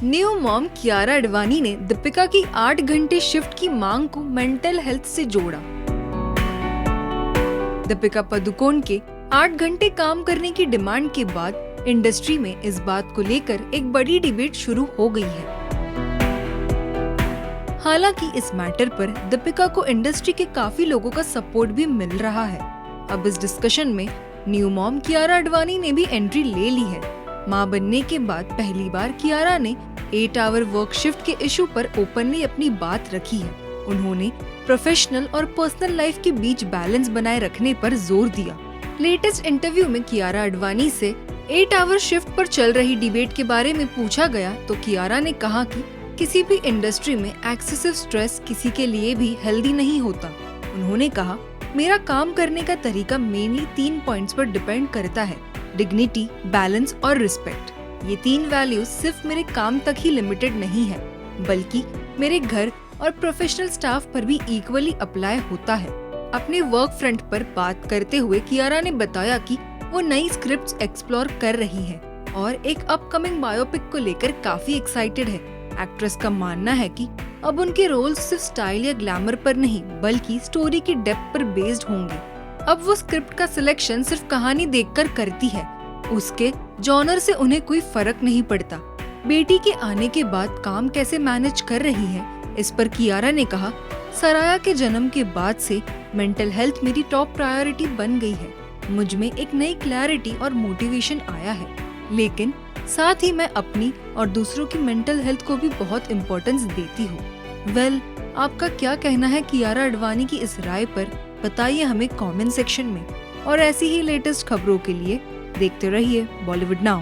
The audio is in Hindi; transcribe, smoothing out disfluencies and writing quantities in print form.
न्यू मॉम कियारा आडवाणी ने दीपिका की 8 घंटे शिफ्ट की मांग को मेंटल हेल्थ से जोड़ा। दीपिका पादुकोण के 8 घंटे काम करने की डिमांड के बाद इंडस्ट्री में इस बात को लेकर एक बड़ी डिबेट शुरू हो गई है। हालांकि इस मैटर पर दीपिका को इंडस्ट्री के काफी लोगों का सपोर्ट भी मिल रहा है। अब इस डिस्कशन में न्यू मॉम कियारा आडवाणी ने भी एंट्री ले ली है। मां बनने के बाद पहली बार कियारा ने 8 आवर वर्क शिफ्ट के इशू पर ओपनली अपनी बात रखी है। उन्होंने प्रोफेशनल और पर्सनल लाइफ के बीच बैलेंस बनाए रखने पर जोर दिया। लेटेस्ट इंटरव्यू में कियारा आडवाणी से 8 आवर शिफ्ट पर चल रही डिबेट के बारे में पूछा गया तो कियारा ने कहा कि किसी भी इंडस्ट्री में एक्सेसिव स्ट्रेस किसी के लिए भी हेल्दी नहीं होता। उन्होंने कहा, मेरा काम करने का तरीका मेनली 3 पॉइंट्स पर डिपेंड करता है, डिग्निटी, बैलेंस और रिस्पेक्ट। ये 3 वैल्यूज सिर्फ मेरे काम तक ही लिमिटेड नहीं है, बल्कि मेरे घर और प्रोफेशनल स्टाफ पर भी इक्वली अप्लाई होता है। अपने वर्क फ्रंट पर बात करते हुए कियारा ने बताया कि वो नई स्क्रिप्ट्स एक्सप्लोर कर रही है और एक अपकमिंग बायोपिक को लेकर काफी एक्साइटेड है। एक्ट्रेस का मानना है कि अब उनके रोल्स सिर्फ स्टाइल या ग्लैमर पर नहीं बल्कि स्टोरी की डेप्थ पर बेस्ड होंगे। अब वो स्क्रिप्ट का सिलेक्शन सिर्फ कहानी देखकर करती है, उसके जॉनर से उन्हें कोई फर्क नहीं पड़ता। बेटी के आने के बाद काम कैसे मैनेज कर रही है, इस पर कियारा ने कहा, सराया के जन्म के बाद से मेंटल हेल्थ मेरी टॉप प्रायोरिटी बन गई है। मुझ में एक नई क्लैरिटी और मोटिवेशन आया है, लेकिन साथ ही मैं अपनी और दूसरों की मेंटल हेल्थ को भी बहुत इम्पोर्टेंस देती हूँ। वेल, आपका क्या कहना है कियारा आडवाणी की इस राय पर? बताइए हमें कमेंट सेक्शन में। और ऐसी ही लेटेस्ट खबरों के लिए देखते रहिए बॉलीवुड नाउ।